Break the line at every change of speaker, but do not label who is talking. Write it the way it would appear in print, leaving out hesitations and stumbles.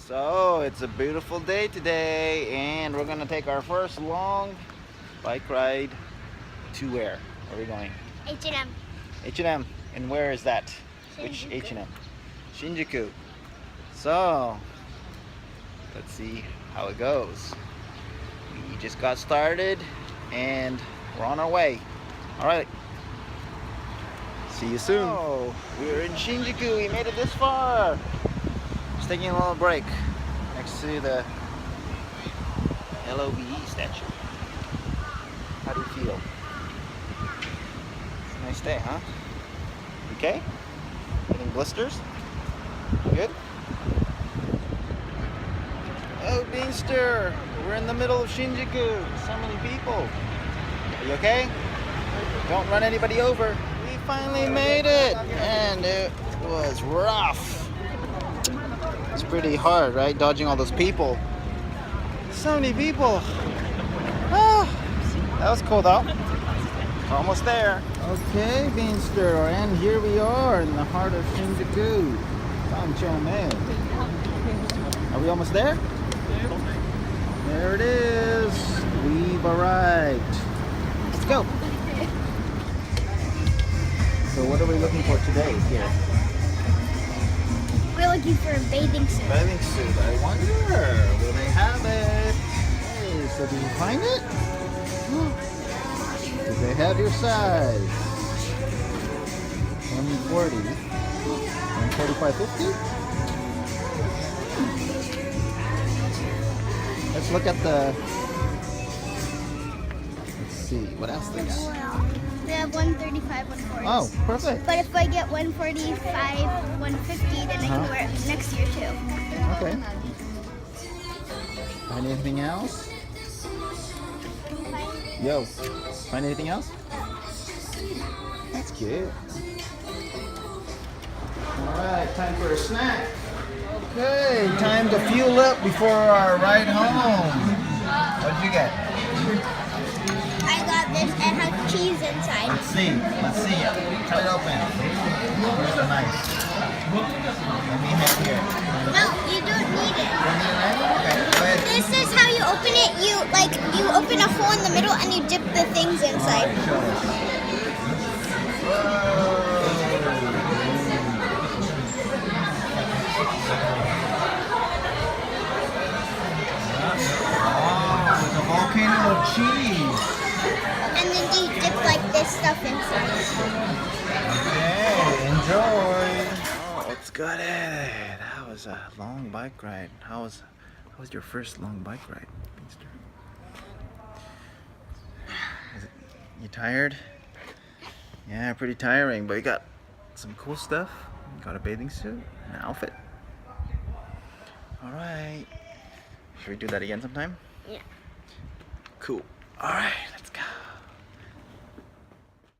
So it's a beautiful day today, and we're gonna take our first long bike ride to where? Where are we going?
H&M.
H&M. And where is that?
Shinjuku.
Which H&M? Shinjuku. So let's see how it goes. We just got started and we're on our way. All right. See you soon. Oh, we're in Shinjuku. We made it this far. Just taking a little break next to the LOVE statue. How do you feel? It's a nice day, huh? Okay? Getting blisters? Good? Oh, Beanster! We're in the middle of Shinjuku. So many people. Are you okay? Don't run anybody over. We finally made it! And it was rough. It's pretty hard, right? Dodging all those people. So many people. Ah, that was cool though. Almost there. Okay, Beanster, and here we are in the heart of Shinjuku. Sancho-man. Are we almost there? There it is. We've arrived. Let's go. So what are we looking for today here?
We're looking for a bathing suit.
Bathing suit. I wonder, will they have it? Hey, so did you find it? Do they have your size? 140. 145.50? Let's look at the. Let's see what else they got.
They have 135, 140.
Oh, perfect.
But if I get 145, 150, then I can wear it next year too.
Okay. Find anything else? Yo, find anything else? That's cute. Alright, time for a snack. Okay, time to fuel up before our ride home. What did you get?
I got this. It has cheese inside.
Let's see. Cut it open. Where's the knife? Let me have here.
No, you don't need it.
You need a knife? Okay, go ahead.
This is how you open it. You open a hole in the middle and you dip the things inside.
Show us. Oh, it's a volcano of cheese.
And then you dip like this stuff inside.
Okay, enjoy. Oh, it's got it. That was a long bike ride. How was your first long bike ride, Beanster? You tired? Yeah, pretty tiring, but you got some cool stuff. You got a bathing suit, an outfit. All right. Should we do that again sometime?
Yeah.
Cool. All right.